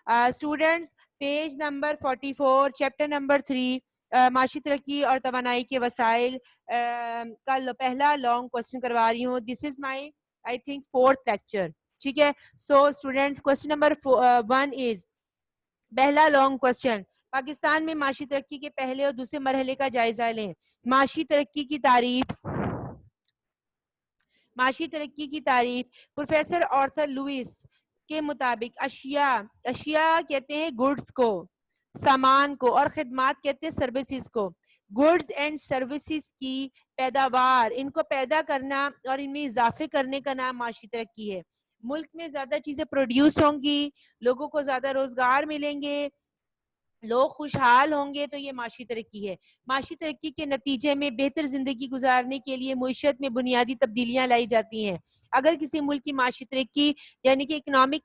Students page number 44 chapter number 3 معاشی ترقی اور توانائی کے وسائل کا پہلا لانگ کوسچن کروا رہی ہوں. دس از مائی آئی تھنک 4th لیکچر. ٹھیک ہے. سو اسٹوڈینٹس کوسچن نمبر 1 از پہلا لانگ کوسچن. پاکستان میں معاشی ترقی کے پہلے اور دوسرے مرحلے کا جائزہ لیں. معاشی ترقی کی تعریف. معاشی ترقی کی تعریف پروفیسر آرتھر لوئس کے مطابق اشیاء کہتے ہیں گڈز کو، سامان کو، اور خدمات کہتے ہیں سروسز کو. گڈز اینڈ سروسز کی پیداوار، ان کو پیدا کرنا اور ان میں اضافے کرنے کا نام معاشی ترقی ہے. ملک میں زیادہ چیزیں پروڈیوس ہوں گی، لوگوں کو زیادہ روزگار ملیں گے، لوگ خوشحال ہوں گے، تو یہ معاشی ترقی ہے. معاشی ترقی کے نتیجے میں بہتر زندگی گزارنے کے لیے معیشت میں بنیادی تبدیلیاں لائی جاتی ہیں. اگر کسی ملک کی معاشی ترقی یعنی کہ اکانومی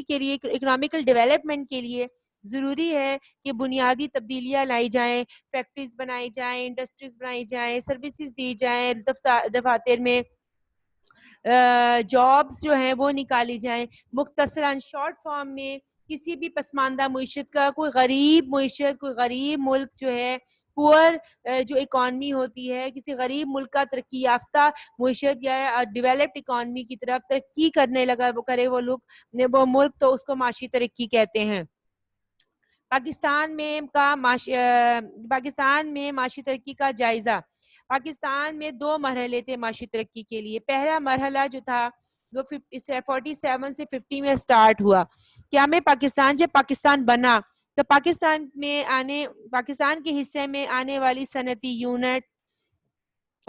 کے لیے، اکنامیکل ڈیولپمنٹ کے لیے ضروری ہے کہ بنیادی تبدیلیاں لائی جائیں، فیکٹریز بنائی جائیں، انڈسٹریز بنائی جائیں، سروسز دی جائیں، دفاتر میں جابز جو ہیں وہ نکالی جائیں. مختصراً شارٹ فارم میں کسی بھی پسماندہ معیشت کا، کوئی غریب معیشت، کوئی غریب ملک جو ہے، پور جو اکانومی ہوتی ہے، کسی غریب ملک کا ترقی یافتہ معیشت یا ڈیولپڈ اکانومی کی طرف ترقی کرنے لگا وہ کرے وہ ملک، تو اس کو معاشی ترقی کہتے ہیں. پاکستان میں معاشی ترقی کا جائزہ. پاکستان میں 2 مرحلے تھے معاشی ترقی کے لیے. پہلا مرحلہ جو تھا وہ 47 سے 50 میں سٹارٹ ہوا. کیا میں پاکستان جب پاکستان بنا تو پاکستان کے حصے میں آنے والی صنعتی یونٹ،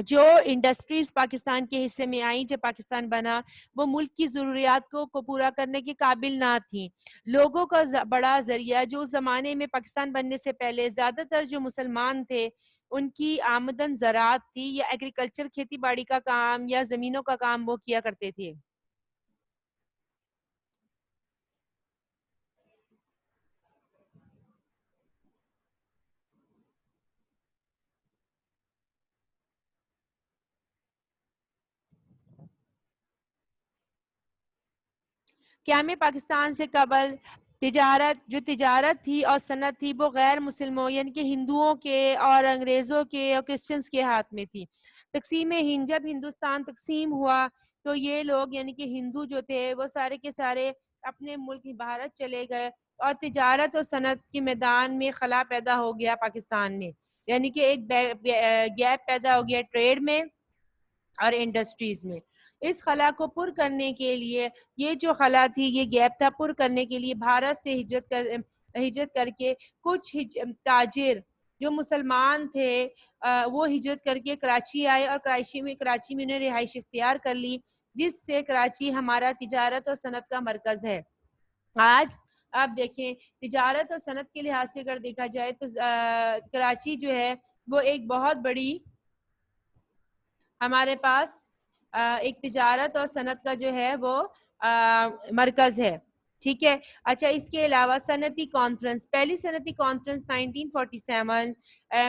جو انڈسٹریز پاکستان کے حصے میں آئیں جب پاکستان بنا، وہ ملک کی ضروریات کو پورا کرنے کے قابل نہ تھیں. لوگوں کا بڑا ذریعہ جو اس زمانے میں پاکستان بننے سے پہلے زیادہ تر جو مسلمان تھے ان کی آمدن زراعت تھی، یا ایگریکلچر، کھیتی باڑی کا کام یا زمینوں کا کام وہ کیا کرتے تھے. کیا میں پاکستان سے قبل تجارت تھی اور صنعت تھی وہ غیر مسلموں یعنی کہ ہندوؤں کے اور انگریزوں کے اور کرسچنز کے ہاتھ میں تھی. تقسیم ہند، جب ہندوستان تقسیم ہوا تو یہ لوگ یعنی کہ ہندو جو تھے وہ سارے کے سارے اپنے ملک بھارت چلے گئے، اور تجارت اور صنعت کے میدان میں خلا پیدا ہو گیا پاکستان میں. یعنی کہ ایک گیپ پیدا ہو گیا ٹریڈ میں اور انڈسٹریز میں. اس خلا کو پر کرنے کے لیے، یہ جو خلا تھی، یہ گیپ تھا، پر کرنے کے لیے بھارت سے ہجرت کر کے کچھ تاجر جو مسلمان تھے وہ ہجرت کر کے کراچی آئے، اور کراچی میں انہیں رہائش اختیار کر لی، جس سے کراچی ہمارا تجارت اور صنعت کا مرکز ہے. آج آپ دیکھیں تجارت اور صنعت کے لحاظ سے اگر دیکھا جائے تو کراچی جو ہے وہ ایک بہت بڑی ہمارے پاس ایک تجارت اور صنعت کا جو ہے وہ مرکز ہے. ٹھیک ہے. اچھا، اس کے علاوہ صنعتی کانفرنس، پہلی صنعتی کانفرنس 1947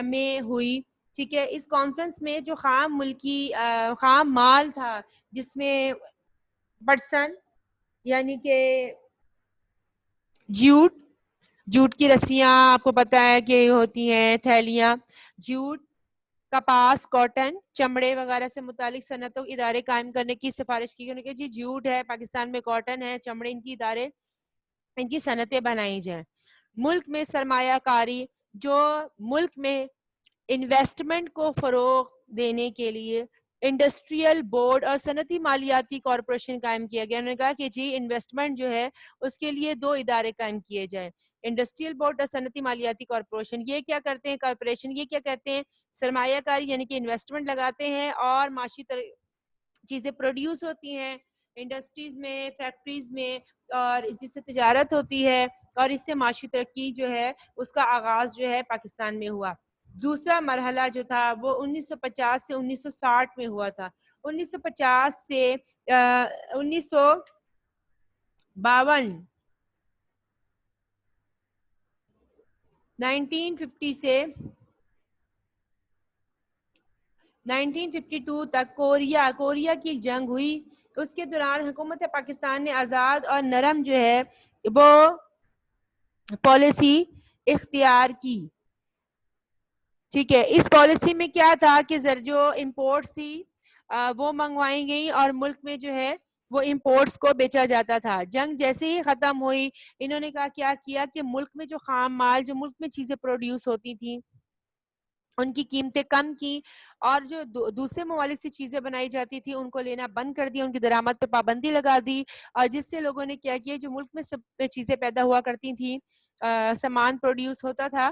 میں ہوئی. ٹھیک ہے. اس کانفرنس میں جو خام مال تھا، جس میں پٹسن یعنی کہ جوٹ کی رسیاں آپ کو پتا ہے کہ ہوتی ہیں، تھیلیاں، جوٹ، کپاس، کاٹن، چمڑے وغیرہ سے متعلق صنعتوں کے ادارے قائم کرنے کی سفارش کی گئی کہ جی جوٹ ہے پاکستان میں، کاٹن ہے، چمڑے، ان کی صنعتیں بنائی جائیں. ملک میں سرمایہ کاری، جو ملک میں انویسٹمنٹ کو فروغ دینے کے لیے انڈسٹریل بورڈ اور صنعتی مالیاتی کارپوریشن قائم کیا گیا. انہوں نے کہا کہ جی انویسٹمنٹ جو ہے اس کے لیے 2 ادارے قائم کیے جائیں، انڈسٹریل بورڈ اور صنعتی مالیاتی کارپوریشن. یہ کیا کرتے ہیں کارپوریشن؟ یہ کیا کہتے ہیں؟ سرمایہ کاری یعنی کہ انویسٹمنٹ لگاتے ہیں اور معاشی چیزیں پروڈیوس ہوتی ہیں انڈسٹریز میں، فیکٹریز میں، اور جس سے تجارت ہوتی ہے، اور اس سے معاشی ترقی جو ہے اس کا آغاز جو ہے پاکستان میں ہوا. دوسرا مرحلہ جو تھا وہ 1950 سے 1960 میں ہوا تھا. 1950 سے 1952 سے 1952 تک کوریا کی ایک جنگ ہوئی. اس کے دوران حکومت پاکستان نے آزاد اور نرم جو ہے وہ پالیسی اختیار کی. ٹھیک ہے, اس پالیسی میں کیا تھا کہ جو امپورٹس تھی وہ منگوائی گئی اور ملک میں جو ہے وہ امپورٹس کو بیچا جاتا تھا. جنگ جیسے ہی ختم ہوئی انہوں نے کیا کیا کہ ملک میں جو خام مال, جو ملک میں چیزیں پروڈیوس ہوتی تھیں ان کی قیمتیں کم کی, اور جو دوسرے ممالک سے چیزیں بنائی جاتی تھی ان کو لینا بند کر دیا, ان کی درآمد پہ پابندی لگا دی, اور جس سے لوگوں نے کیا کیا جو ملک میں سب چیزیں پیدا ہوا کرتی تھیں, سامان پروڈیوس ہوتا تھا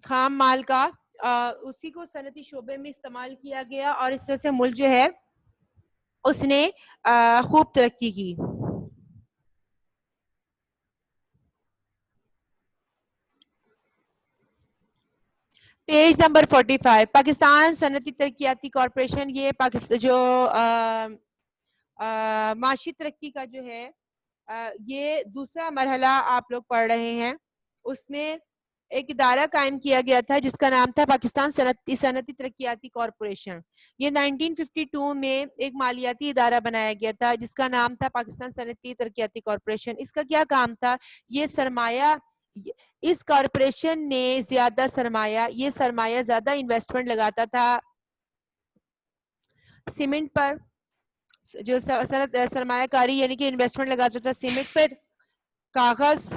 خام مال کا, اسی کو صنعتی شعبے میں استعمال کیا گیا, اور اس طرح سے ملک جو ہے اس نے خوب ترقی کی. پیج نمبر 45, پاکستان صنعتی ترقیاتی کارپوریشن. یہ پاکستان جو معاشی ترقی کا جو ہے یہ دوسرا مرحلہ آپ لوگ پڑھ رہے ہیں. اس میں ایک ادارہ قائم کیا گیا تھا جس کا نام تھا پاکستان صنعتی ترقیاتی کارپوریشن. یہ 1952 میں ایک مالیاتی ادارہ بنایا گیا تھا جس کا نام تھا پاکستان صنعتی ترقیاتی کارپوریشن. اس کا کیا کام تھا, یہ سرمایہ, اس کارپوریشن نے زیادہ سرمایہ, یہ سرمایہ زیادہ انویسٹمنٹ لگاتا تھا سیمنٹ پر, جو سرمایہ کاری یعنی کہ انویسٹمنٹ لگاتا تھا سیمنٹ پر, کاغذ,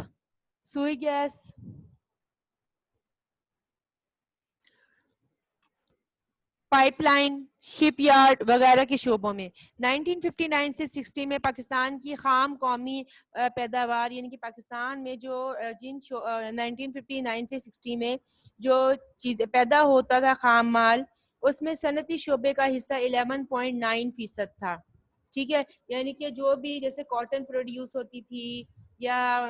سوئی گیس, پائپ لائن, شپ یارڈ وغیرہ کے شعبوں میں. 1959 سے 60 میں پاکستان کی خام قومی پیداوار یعنی کہ پاکستان میں جو 1959 سے 60 میں جو چیز پیدا ہوتا تھا خام مال, اس میں صنعتی شعبے کا حصہ 11.9% تھا. ٹھیک ہے, یعنی کہ جو بھی جیسے کاٹن پروڈیوس ہوتی تھی یا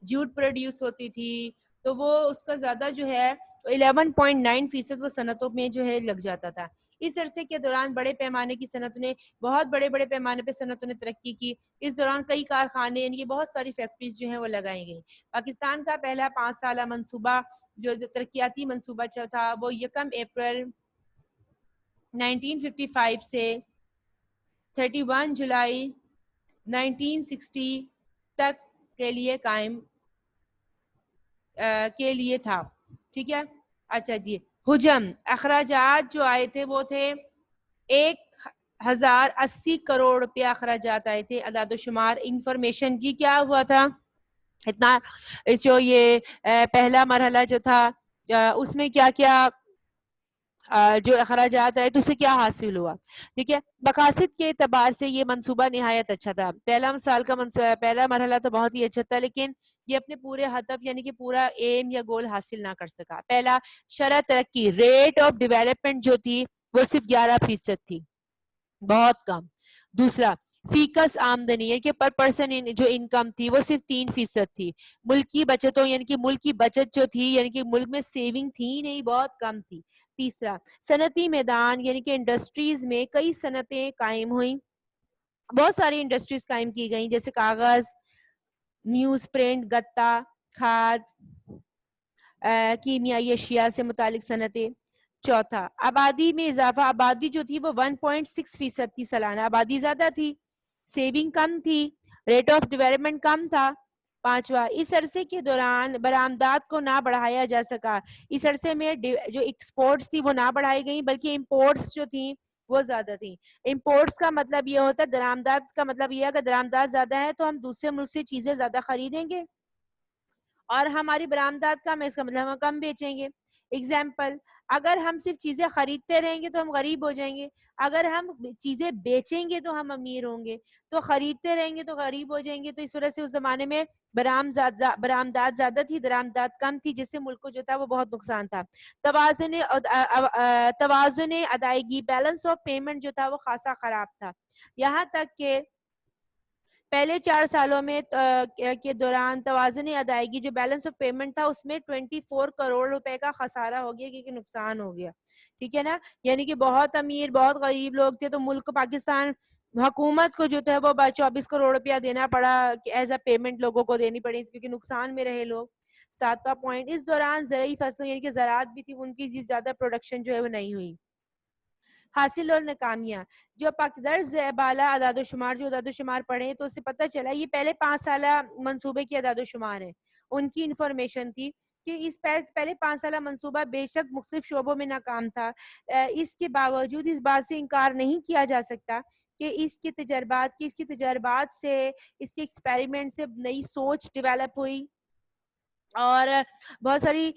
جوٹ پروڈیوس ہوتی تھی تو وہ اس کا زیادہ جو ہے 11.9% وہ صنعتوں میں جو ہے لگ جاتا تھا. اس عرصے کے دوران بڑے پیمانے کی صنعتوں نے, بہت بڑے بڑے پیمانے پہ صنعتوں نے ترقی کی. اس دوران کئی کارخانے یعنی کہ بہت ساری فیکٹریز جو ہیں وہ لگائی گئی. پاکستان کا پہلا 5 سالہ منصوبہ جو ترقیاتی منصوبہ تھا وہ 1 اپریل 1955 سے 31 جولائی 1960 تک کے لیے قائم کے لیے تھا. ٹھیک ہے, اچھا جی. حجم, اخراجات جو آئے تھے وہ تھے 1080 کروڑ روپیہ اخراجات آئے تھے. اعداد و شمار انفارمیشن جی کیا ہوا تھا اتنا, جو یہ پہلا مرحلہ جو تھا اس میں کیا کیا جو اخراجات آئے تو اسے کیا حاصل ہوا. ٹھیک ہے, مقاصد کے اعتبار سے یہ منصوبہ نہایت اچھا تھا. پہلا مرحلہ تو بہت ہی اچھا تھا, لیکن یہ اپنے پورے ہدف یعنی کہ پورا ایم یا گول حاصل نہ کر سکا. پہلا, شرح ترقی, ریٹ آف ڈیولپمنٹ جو تھی وہ صرف 11% تھی, بہت کم. دوسرا, فیکس آمدنی یعنی کہ پر پرسن جو انکم تھی وہ صرف 3% تھی. ملکی بچتوں یعنی کہ ملک کی بچت جو تھی یعنی کہ ملک میں سیونگ تھی نہیں, بہت کم تھی. تیسرا, صنعتی میدان یعنی کہ انڈسٹریز میں کئی صنعتیں قائم ہوئیں, بہت ساری انڈسٹریز قائم کی گئیں جیسے کاغذ, نیوز پرنٹ, گتا, کھاد, کیمیائی اشیاء سے متعلق صنعتیں. چوتھا, آبادی میں اضافہ, آبادی جو تھی وہ 1.6% تھی سالانہ, آبادی زیادہ تھی, سیونگ کم تھی, ریٹ آف ڈیولپمنٹ کم تھا. پانچواں, اس عرصے کے دوران برآمدات کو نہ بڑھایا جا سکا. اس عرصے میں جو ایکسپورٹس تھی وہ نہ بڑھائی گئیں بلکہ امپورٹس جو تھیں وہ زیادہ تھیں. امپورٹس کا مطلب یہ ہوتا ہے, درآمدات کا مطلب یہ ہے کہ درآمدات زیادہ ہے تو ہم دوسرے ملک سے چیزیں زیادہ خریدیں گے اور ہماری برآمدات کم ہے, اس کا مطلب ہم کم بیچیں گے. ایگزامپل, اگر ہم صرف چیزیں خریدتے رہیں گے تو ہم غریب ہو جائیں گے, اگر ہم چیزیں بیچیں گے تو ہم امیر ہوں گے. تو خریدتے رہیں گے تو غریب ہو جائیں گے. تو اس وجہ سے اس زمانے میں برآمدات زیادہ تھی, درآمدات کم تھی, جس سے ملک کو جو تھا وہ بہت نقصان تھا. توازن ادائیگی, بیلنس آف پیمنٹ جو تھا وہ خاصا خراب تھا, یہاں تک کہ پہلے 4 سالوں میں کے دوران توازن ادائیگی جو بیلنس آف پیمنٹ تھا اس میں 24 کروڑ روپے کا خسارہ ہو گیا, کیونکہ نقصان ہو گیا. ٹھیک ہے نا, یعنی کہ بہت امیر بہت غریب لوگ تھے تو ملک پاکستان حکومت کو جو تھا وہ 24 کروڑ روپیہ دینا پڑا ایز اے پیمنٹ, لوگوں کو دینی پڑی کیونکہ نقصان میں رہے لوگ. 7واں پوائنٹ, اس دوران زرعی فصلوں یعنی کہ زراعت بھی تھی ان کی زیادہ پروڈکشن جو ہے وہ نہیں ہوئی. حاصل اور ناکامیاں جو درز بالا اعداد و شمار جو اعداد و شمار پڑھے تو اسے پتہ چلا یہ پہلے 5 سالہ منصوبے کی اعداد و شمار ہیں. ان کی انفارمیشن تھی کہ اس پہلے 5 سالہ منصوبہ بے شک مختلف شعبوں میں ناکام تھا. اس کے باوجود اس بات سے انکار نہیں کیا جا سکتا کہ اس کے تجربات سے اس کے ایکسپیریمنٹ سے نئی سوچ ڈیولپ ہوئی اور بہت ساری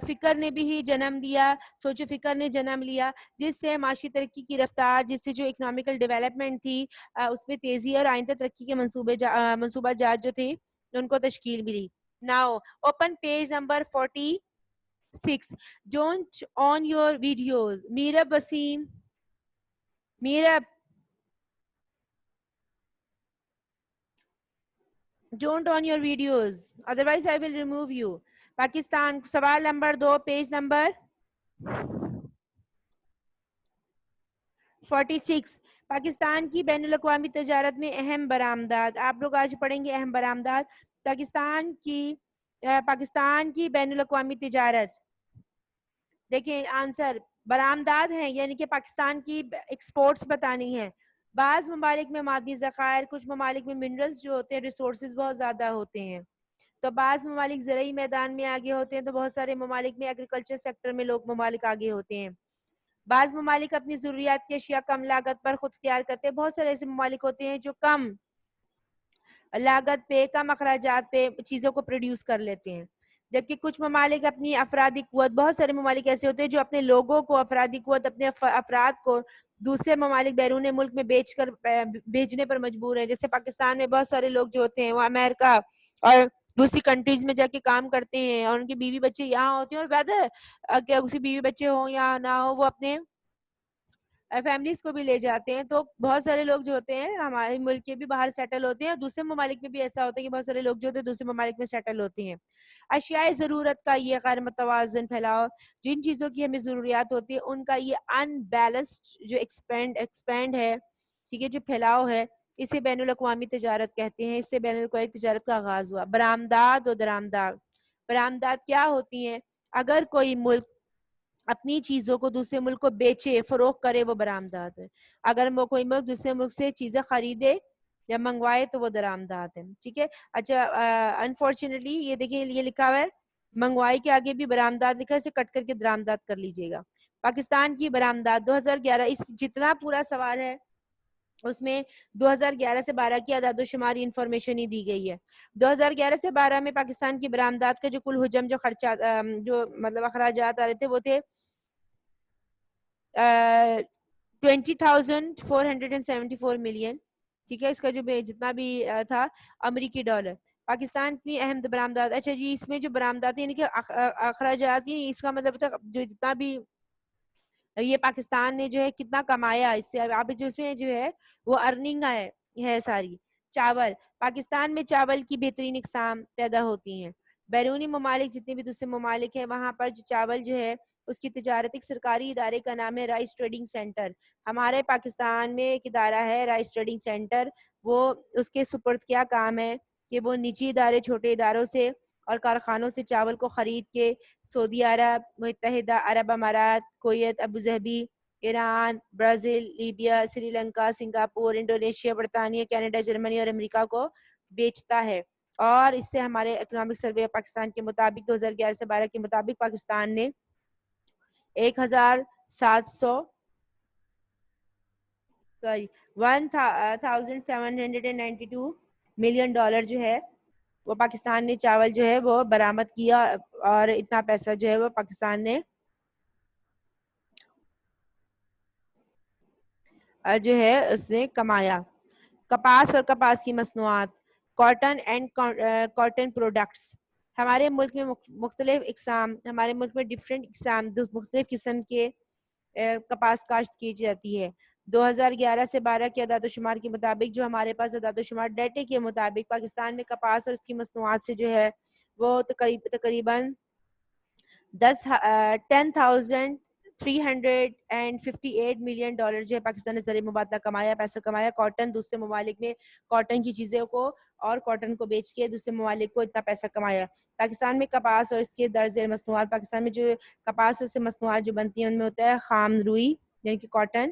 فکر نے بھی ہی جنم دیا, سوچ و فکر نے جنم لیا, جس سے معاشی ترقی کی رفتار, جس سے جو اکنامیکل ڈیولپمنٹ تھی اس میں تیزی اور آئندہ ترقی کے منصوبہ جات جو تھے ان کو تشکیل ملی. Now open page number 46. Don't on your videos. Meera Basim. Meera. Don't on your videos. Otherwise I will remove you. Pakistan سوال نمبر 2 پیج نمبر 46. پاکستان کی بین الاقوامی تجارت میں اہم برآمدات. آپ لوگ آج پڑھیں گے اہم برآمدات. پاکستان کی بین الاقوامی تجارت. دیکھیں آنسر برآمدات ہیں یعنی کہ پاکستان کی ایکسپورٹس بتانی ہے. بعض ممالک میں معدنی ذخائر, کچھ ممالک میں منرلز جو ہوتے ہیں ریسورسز بہت زیادہ ہوتے ہیں. تو بعض ممالک زرعی میدان میں آگے ہوتے ہیں تو بہت سارے ممالک میں ایگریکلچر سیکٹر میں ممالک آگے ہوتے ہیں. بعض ممالک اپنی ضروریات کی اشیاء کم لاگت پر خود اختیار کرتے ہیں. بہت سارے ایسے ممالک ہوتے ہیں جو کم لاگت پہ کم اخراجات پہ چیزوں کو پروڈیوس کر لیتے ہیں, جبکہ کچھ ممالک اپنی افرادی قوت, بہت سارے ممالک ایسے ہوتے ہیں جو اپنے لوگوں کو, افرادی قوت, اپنے افراد کو دوسرے ممالک بیرون ملک میں بھیجنے پر مجبور ہیں. جیسے پاکستان میں بہت سارے لوگ جو ہوتے ہیں وہ امریکہ اور دوسری کنٹریز میں جا کے کام کرتے ہیں اور ان کے بیوی بچے یہاں ہوتے ہیں, اور ویدر کہ اسی بیوی بچے ہوں یا نہ ہو وہ اپنے فیملیز کو بھی لے جاتے ہیں. تو بہت سارے لوگ جو ہوتے ہیں ہمارے ملک کے بھی باہر سیٹل ہوتے ہیں, اور دوسرے ممالک میں بھی ایسا ہوتا ہے کہ بہت سارے لوگ جو ہوتے ہیں دوسرے ممالک میں سیٹل ہوتے ہیں. اشیاء ضرورت کا یہ غیر متوازن پھیلاؤ, جن چیزوں کی ہمیں ضروریات ہوتی ہے ان کا یہ ان بیلنسڈ جو ایکسپینڈ ہے, ٹھیک ہے, جو پھیلاؤ ہے, اسے بین الاقوامی تجارت کہتے ہیں. اس سے بین الاقوامی تجارت کا آغاز ہوا. برآمدات و درآمدات. برآمدات کیا ہوتی ہیں؟ اگر کوئی ملک اپنی چیزوں کو دوسرے ملک کو بیچے, فروخت کرے, وہ برآمدات ہے. اگر وہ کوئی ملک دوسرے ملک سے چیزیں خریدے یا منگوائے تو وہ درآمدات ہیں. ٹھیک ہے. اچھا انفارچونیٹلی یہ دیکھیں یہ لکھا ہوا ہے منگوائی کے آگے بھی برآمدات لکھا ہے, اسے کٹ کر کے درآمدات کر لیجئے گا. پاکستان کی برآمدات 2011 اس جتنا پورا سوال ہے اس میں 2011 سے 12 کی اعداد و شماری انفارمیشن ہی دی گئی ہے. 2011 سے 12 میں پاکستان کی برآمدات کا جو کل حجم جو خرچات جو مطلب اخراجات آ رہے تھے وہ تھے 20,474 ملین. ٹھیک ہے. اس کا جو جتنا بھی تھا امریکی ڈالر. پاکستان کی اہم برآمدات. اچھا جی, اس میں جو برآمدات یعنی کہ اخراجات ہیں, اس کا مطلب تھا جو جتنا بھی یہ پاکستان نے جو ہے کتنا کمایا اس سے, اب جو اس میں جو ہے وہ ارننگ ہے ساری. چاول. پاکستان میں چاول کی بہترین اقسام پیدا ہوتی ہیں. بیرونی ممالک جتنے بھی دوسرے ممالک ہیں وہاں پر جو چاول جو ہے اس کی تجارت ایک سرکاری ادارے کا نام ہے رائس ٹریڈنگ سینٹر. ہمارے پاکستان میں ایک ادارہ ہے رائس ٹریڈنگ سینٹر. وہ اس کے سپرد کیا کام ہے کہ وہ نجی ادارے چھوٹے اداروں سے اور کارخانوں سے چاول کو خرید کے سعودی عرب, متحدہ عرب امارات, Kuwait, Abu Dhabi, Iran, Brazil, Libya, Sri Lanka, Singapore, Indonesia, برطانیہ, کینیڈا, جرمنی اور امریکہ کو بیچتا ہے. اور اس سے ہمارے اکنامک سروے پاکستان کے مطابق 2011 سے 12 کے مطابق پاکستان نے 1792 ملین ڈالر جو ہے وہ پاکستان نے چاول جو ہے وہ برآمد کیا, اور اتنا پیسہ جو ہے وہ پاکستان نے جو ہے اس نے کمایا. کپاس اور کپاس کی مصنوعات. Cotton and cotton products. ہمارے ملک میں مختلف اقسام, ہمارے ملک میں ڈفرینٹ اقسام مختلف قسم کے کپاس کاشت کی جاتی ہے. 2011 سے 12 کے اعداد و شمار کے مطابق, جو ہمارے پاس اعداد و شمار ڈیٹے کے مطابق, پاکستان میں کپاس اور اس کی مصنوعات سے جو ہے وہ تقریباً 10,358 ملین ڈالر جو ہے پاکستان نے زر مبادلہ کمایا, پیسہ کمایا. کاٹن دوسرے ممالک میں کاٹن کی چیزوں کو اور کاٹن کو بیچ کے دوسرے ممالک کو اتنا پیسہ کمایا. پاکستان میں کپاس اور اس کے درج مصنوعات. پاکستان میں جو کپاس اور سے مصنوعات جو بنتی ہیں ان میں ہوتا ہے خام روئی یعنی کہ کاٹن,